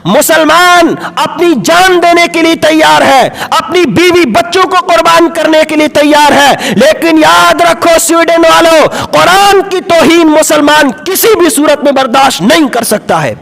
مسلمان اپنی جان دینے کے لیے تیار ہے, اپنی بیوی بچوں کو قربان کرنے کے لیے تیار ہے, لیکن یاد رکھو سویڈن والوں, قرآن کی توہین مسلمان کسی بھی صورت میں برداشت نہیں کر سکتا ہے.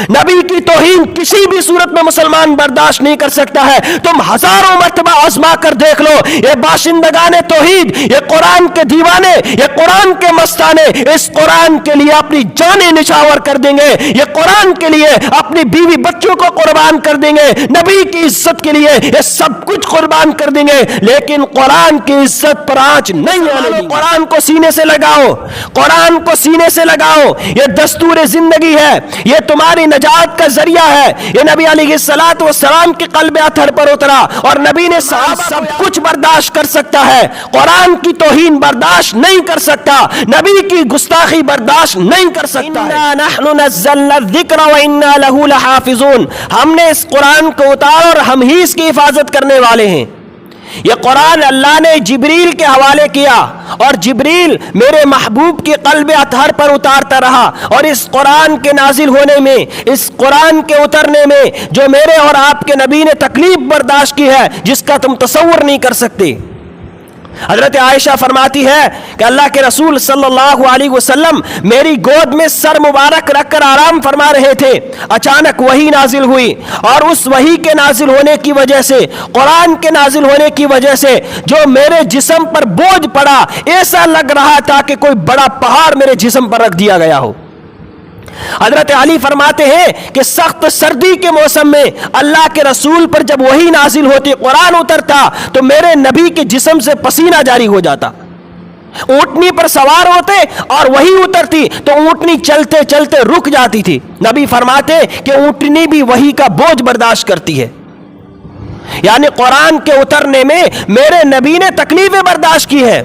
نبی کی توہین کسی بھی صورت میں مسلمان برداشت نہیں کر سکتا ہے. تم ہزاروں مرتبہ آزما کر دیکھ لو, یہ باشندگان توحید, یہ قرآن کے دیوانے, یہ قرآن کے مستانے اس قرآن کے لیے اپنی جانیں نچھاور کر دیں گے, یہ قرآن کے لیے اپنی بیوی بچوں کو قربان کر دیں گے, نبی کی عزت کے لیے یہ سب کچھ قربان کر دیں گے, لیکن قرآن کی عزت پر آنچ نہیں آنے دیں گے. قرآن کو سینے سے لگاؤ, قرآن کو سینے سے لگاؤ, یہ دستور زندگی ہے, یہ تمہاری نجات کا ذریعہ ہے. یہ نبی علیہ الصلوۃ والسلام کے قلب اطہر پر اترا اور نبی نے سب کچھ برداشت کر سکتا ہے, قرآن کی توہین برداشت نہیں کر سکتا, نبی کی گستاخی برداشت نہیں کر سکتا. اِنَّا نَحْنُ نَزَّلْنَا الذِّكْرَ وَإِنَّا لَهُ لَحَافِظُونَ, ہم نے اس قرآن کو اتارا اور ہم ہی اس کی حفاظت کرنے والے ہیں. یہ قرآن اللہ نے جبریل کے حوالے کیا اور جبریل میرے محبوب کے قلب اطہر پر اتارتا رہا, اور اس قرآن کے نازل ہونے میں, اس قرآن کے اترنے میں جو میرے اور آپ کے نبی نے تکلیف برداشت کی ہے جس کا تم تصور نہیں کر سکتے. حضرت عائشہ فرماتی ہے کہ اللہ کے رسول صلی اللہ علیہ وسلم میری گود میں سر مبارک رکھ کر آرام فرما رہے تھے, اچانک وحی نازل ہوئی, اور اس وحی کے نازل ہونے کی وجہ سے, قرآن کے نازل ہونے کی وجہ سے جو میرے جسم پر بوجھ پڑا, ایسا لگ رہا تھا کہ کوئی بڑا پہاڑ میرے جسم پر رکھ دیا گیا ہو. حضرت علی فرماتے ہیں کہ سخت سردی کے موسم میں اللہ کے رسول پر جب وحی نازل ہوتی, قرآن اترتا, تو میرے نبی کے جسم سے پسینہ جاری ہو جاتا. اونٹنی پر سوار ہوتے اور وحی اترتی تو اونٹنی چلتے چلتے رک جاتی تھی. نبی فرماتے کہ اونٹنی بھی وحی کا بوجھ برداشت کرتی ہے. یعنی قرآن کے اترنے میں میرے نبی نے تکلیفیں برداشت کی ہے,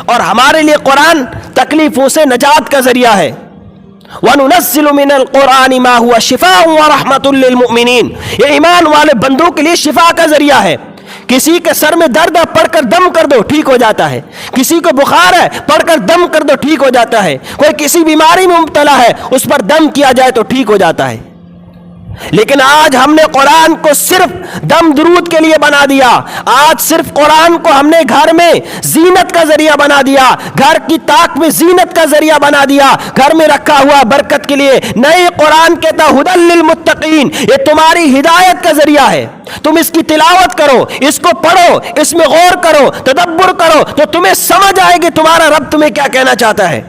اور ہمارے لیے قرآن تکلیفوں سے نجات کا ذریعہ ہے. وَنُنَزِّلُ مِنَ الْقُرْآنِ مَا هُوَ شِفَاءٌ وَرَحْمَةٌ لِّلْمُؤْمِنِينَ, یہ ایمان والے بندوں کے لیے شفا کا ذریعہ ہے. کسی کے سر میں درد ہے, پڑھ کر دم کر دو ٹھیک ہو جاتا ہے. کسی کو بخار ہے, پڑھ کر دم کر دو ٹھیک ہو جاتا ہے. کوئی کسی بیماری میں مبتلا ہے, اس پر دم کیا جائے تو ٹھیک ہو جاتا ہے. لیکن آج ہم نے قرآن کو صرف دم درود کے لیے بنا دیا. آج صرف قرآن کو ہم نے گھر میں زینت کا ذریعہ بنا دیا, گھر کی طاق میں زینت کا ذریعہ بنا دیا, گھر میں رکھا ہوا برکت کے لیے. نہیں, قرآن کہتا ھدی للمتقین, یہ تمہاری ہدایت کا ذریعہ ہے. تم اس کی تلاوت کرو, اس کو پڑھو, اس میں غور کرو, تدبر کرو, تو تمہیں سمجھ آئے گی تمہارا رب تمہیں کیا کہنا چاہتا ہے.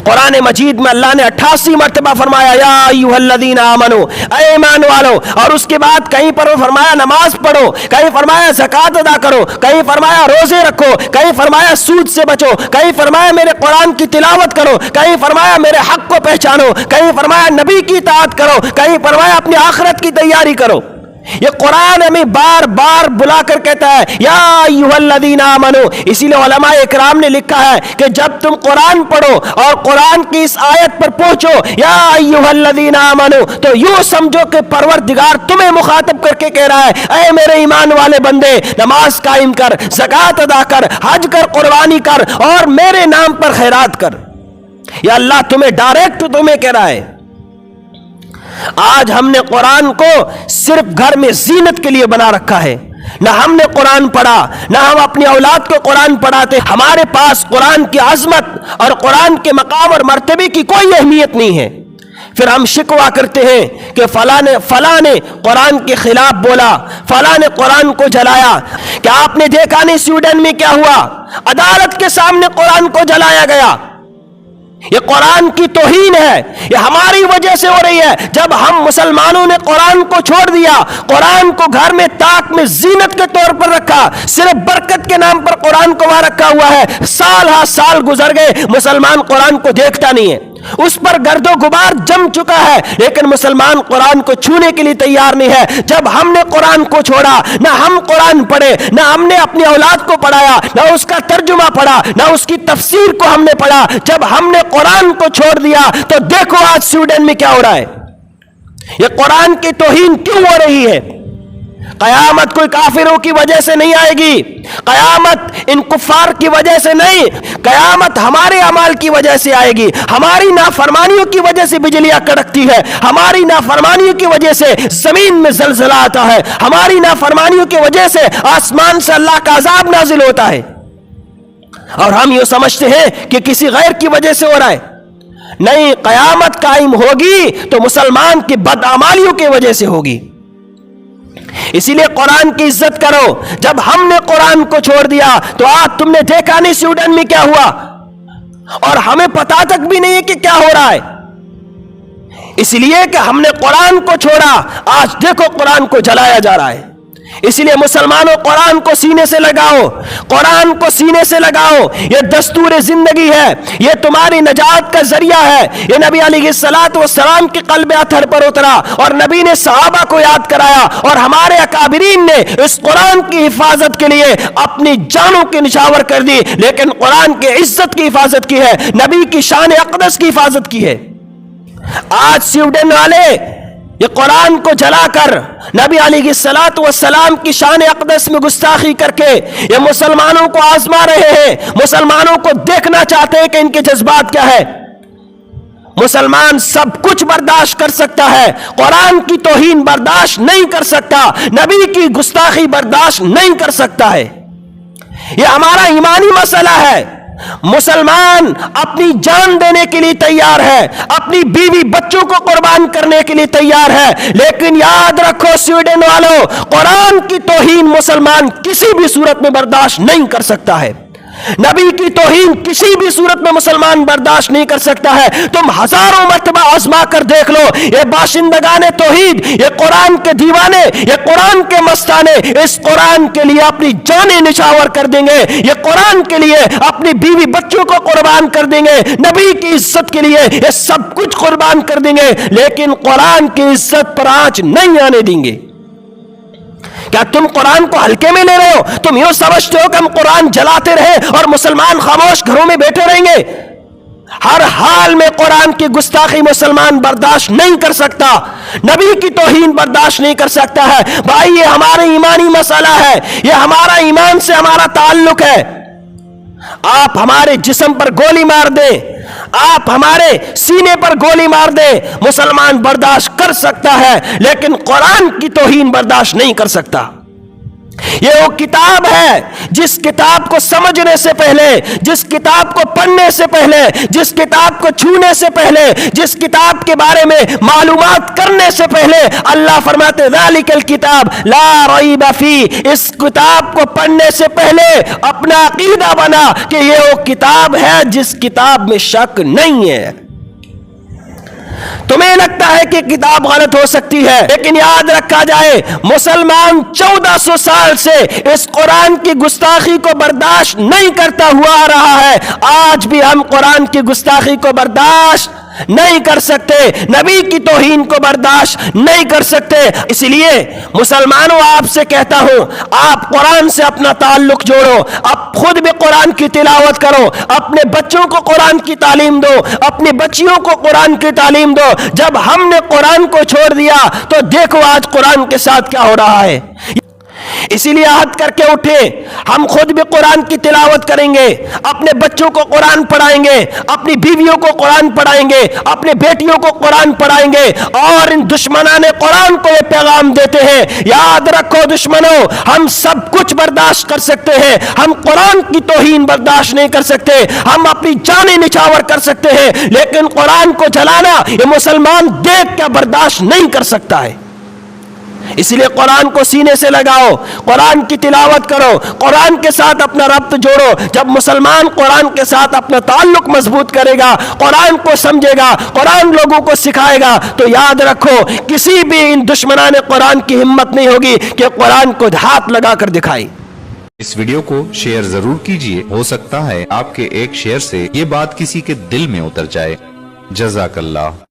قرآن مجید میں اللہ نے 88 مرتبہ فرمایا یا ایھا الذین آمنو, اے ایمان والو, اور اس کے بعد کہیں پر وہ فرمایا نماز پڑھو, کہیں فرمایا زکوٰۃ ادا کرو, کہیں فرمایا روزے رکھو, کہیں فرمایا سود سے بچو, کہیں فرمایا میرے قرآن کی تلاوت کرو, کہیں فرمایا میرے حق کو پہچانو, کہیں فرمایا نبی کی اطاعت کرو, کہیں فرمایا اپنی آخرت کی تیاری کرو. یہ قرآن ہمیں بار بار بلا کر کہتا ہے یا ایھا الذین آمنو. اسی لیے علماء اکرام نے لکھا ہے کہ جب تم قرآن پڑھو اور قرآن کی اس آیت پر پہنچو یا ایھا الذین آمنو, تو یوں سمجھو کہ پروردگار تمہیں مخاطب کر کے کہہ رہا ہے اے میرے ایمان والے بندے, نماز قائم کر, زکوٰۃ ادا کر, حج کر, قربانی کر, اور میرے نام پر خیرات کر. یا اللہ تمہیں ڈائریکٹ تمہیں کہہ رہا ہے. آج ہم نے قرآن کو صرف گھر میں زینت کے لیے بنا رکھا ہے. نہ ہم نے قرآن پڑھا, نہ ہم اپنی اولاد کو قرآن پڑھاتے. ہمارے پاس قرآن کی عظمت اور قرآن کے مقام اور مرتبے کی کوئی اہمیت نہیں ہے. پھر ہم شکوہ کرتے ہیں کہ فلاں نے قرآن کے خلاف بولا, فلاں نے قرآن کو جلایا. کیا آپ نے دیکھا نہیں سویڈن میں کیا ہوا؟ عدالت کے سامنے قرآن کو جلایا گیا. یہ قرآن کی توہین ہے, یہ ہماری وجہ سے ہو رہی ہے. جب ہم مسلمانوں نے قرآن کو چھوڑ دیا, قرآن کو گھر میں طاق میں زینت کے طور پر رکھا, صرف برکت کے نام پر قرآن کو وہاں رکھا ہوا ہے. سال ہا سال گزر گئے, مسلمان قرآن کو دیکھتا نہیں ہے, اس پر گرد و غبار جم چکا ہے, لیکن مسلمان قرآن کو چھونے کے لیے تیار نہیں ہے. جب ہم نے قرآن کو چھوڑا, نہ ہم قرآن پڑھے, نہ ہم نے اپنی اولاد کو پڑھایا, نہ اس کا ترجمہ پڑھا, نہ اس کی تفسیر کو ہم نے پڑھا. جب ہم نے قرآن کو چھوڑ دیا تو دیکھو آج سویڈن میں کیا ہو رہا ہے. یہ قرآن کی توہین کیوں ہو رہی ہے؟ قیامت کوئی کافروں کی وجہ سے نہیں آئے گی، قیامت ان کفار کی وجہ سے نہیں، قیامت ہمارے اعمال کی وجہ سے آئے گی۔ ہماری نافرمانیوں کی وجہ سے بجلیاں کڑکتی ہے، ہماری نافرمانیوں کی وجہ سے زمین میں زلزلہ آتا ہے، ہماری نافرمانیوں کی وجہ سے آسمان سے اللہ کا عذاب نازل ہوتا ہے، اور ہم یہ سمجھتے ہیں کہ کسی غیر کی وجہ سے ہو رہا ہے۔ نہیں، قیامت قائم ہوگی تو مسلمان کی بدعمالیوں کی وجہ سے ہوگی۔ اسی لیے قرآن کی عزت کرو۔ جب ہم نے قرآن کو چھوڑ دیا تو آج تم نے دیکھا نہیں سویڈن میں کیا ہوا، اور ہمیں پتا تک بھی نہیں ہے کہ کیا ہو رہا ہے، اس لیے کہ ہم نے قرآن کو چھوڑا۔ آج دیکھو قرآن کو جلایا جا رہا ہے۔ اس لیے مسلمانوں قرآن کو سینے سے لگاؤ، قرآن کو سینے سے لگاؤ۔ یہ دستور زندگی ہے، یہ تمہاری نجات کا ذریعہ ہے۔ یہ نبی علیہ السلام کے قلب اطہر پر اترا، اور نبی نے صحابہ کو یاد کرایا، اور ہمارے اکابرین نے اس قرآن کی حفاظت کے لیے اپنی جانوں کی نچھاور کر دی، لیکن قرآن کی عزت کی حفاظت کی ہے، نبی کی شان اقدس کی حفاظت کی ہے۔ آج سویڈن والے یہ قرآن کو جلا کر نبی علیہ السلام کی شان اقدس میں گستاخی کر کے یہ مسلمانوں کو آزما رہے ہیں، مسلمانوں کو دیکھنا چاہتے ہیں کہ ان کے جذبات کیا ہے۔ مسلمان سب کچھ برداشت کر سکتا ہے، قرآن کی توہین برداشت نہیں کر سکتا، نبی کی گستاخی برداشت نہیں کر سکتا ہے۔ یہ ہمارا ایمانی مسئلہ ہے۔ مسلمان اپنی جان دینے کے لیے تیار ہے، اپنی بیوی بچوں کو قربان کرنے کے لیے تیار ہے، لیکن یاد رکھو سویڈن والوں، قرآن کی توہین مسلمان کسی بھی صورت میں برداشت نہیں کر سکتا ہے۔ نبی کی توہین کسی بھی صورت میں مسلمان برداشت نہیں کر سکتا ہے۔ تم ہزاروں مرتبہ آزما کر دیکھ لو، یہ باشندگان توحید، یہ قرآن کے دیوانے، یہ قرآن کے مستانے اس قرآن کے لیے اپنی جانیں نچھاور کر دیں گے، یہ قرآن کے لیے اپنی بیوی بچوں کو قربان کر دیں گے، نبی کی عزت کے لیے یہ سب کچھ قربان کر دیں گے، لیکن قرآن کی عزت پر آنچ نہیں آنے دیں گے۔ کیا تم قرآن کو ہلکے میں لے رہے ہو؟ تم یوں سمجھتے ہو کہ ہم قرآن جلاتے رہے اور مسلمان خاموش گھروں میں بیٹھے رہیں گے؟ ہر حال میں قرآن کی گستاخی مسلمان برداشت نہیں کر سکتا، نبی کی توہین برداشت نہیں کر سکتا ہے۔ بھائی یہ ہمارا ایمانی مسئلہ ہے، یہ ہمارا ایمان سے ہمارا تعلق ہے۔ آپ ہمارے جسم پر گولی مار دیں، آپ ہمارے سینے پر گولی مار دیں، مسلمان برداشت کر سکتا ہے، لیکن قرآن کی توہین برداشت نہیں کر سکتا۔ یہ وہ کتاب ہے جس کتاب کو سمجھنے سے پہلے، جس کتاب کو پڑھنے سے پہلے، جس کتاب کو چھونے سے پہلے، جس کتاب کے بارے میں معلومات کرنے سے پہلے اللہ فرماتے ذالک الکتاب لا ریب فیہ، اس کتاب کو پڑھنے سے پہلے اپنا عقیدہ بنا کہ یہ وہ کتاب ہے جس کتاب میں شک نہیں ہے۔ تمہیں لگتا ہے کہ کتاب غلط ہو سکتی ہے، لیکن یاد رکھا جائے مسلمان 1400 سال سے اس قرآن کی گستاخی کو برداشت نہیں کرتا ہوا آ رہا ہے۔ آج بھی ہم قرآن کی گستاخی کو برداشت نہیں کر سکتے، نبی کی توہین کو برداشت نہیں کر سکتے۔ اس لیے مسلمانوں آپ سے کہتا ہوں، آپ قرآن سے اپنا تعلق جوڑو، اب خود بھی قرآن کی تلاوت کرو، اپنے بچوں کو قرآن کی تعلیم دو، اپنی بچیوں کو قرآن کی تعلیم دو۔ جب ہم نے قرآن کو چھوڑ دیا تو دیکھو آج قرآن کے ساتھ کیا ہو رہا ہے۔ اسی لیے عہد کر کے اٹھے، ہم خود بھی قرآن کی تلاوت کریں گے، اپنے بچوں کو قرآن پڑھائیں گے، اپنی بیویوں کو قرآن پڑھائیں گے، اپنے بیٹیوں کو قرآن پڑھائیں گے، اور ان دشمنان قرآن کو یہ پیغام دیتے ہیں، یاد رکھو دشمنوں، ہم سب کچھ برداشت کر سکتے ہیں، ہم قرآن کی توہین برداشت نہیں کر سکتے، ہم اپنی جانیں نچھاور کر سکتے ہیں، لیکن قرآن کو جلانا یہ مسلمان دیکھ کے برداشت نہیں کر سکتا ہے۔ اس لیے قرآن کو سینے سے لگاؤ، قرآن کی تلاوت کرو، قرآن کے ساتھ اپنا ربط جوڑو۔ جب مسلمان قرآن کے ساتھ اپنا تعلق مضبوط کرے گا، قرآن کو سمجھے گا، قرآن لوگوں کو سکھائے گا، تو یاد رکھو کسی بھی ان دشمنان قرآن کی ہمت نہیں ہوگی کہ قرآن کو ہاتھ لگا کر دکھائے۔ اس ویڈیو کو شیئر ضرور کیجئے، ہو سکتا ہے آپ کے ایک شیئر سے یہ بات کسی کے دل میں اتر جائے۔ جزاک اللہ۔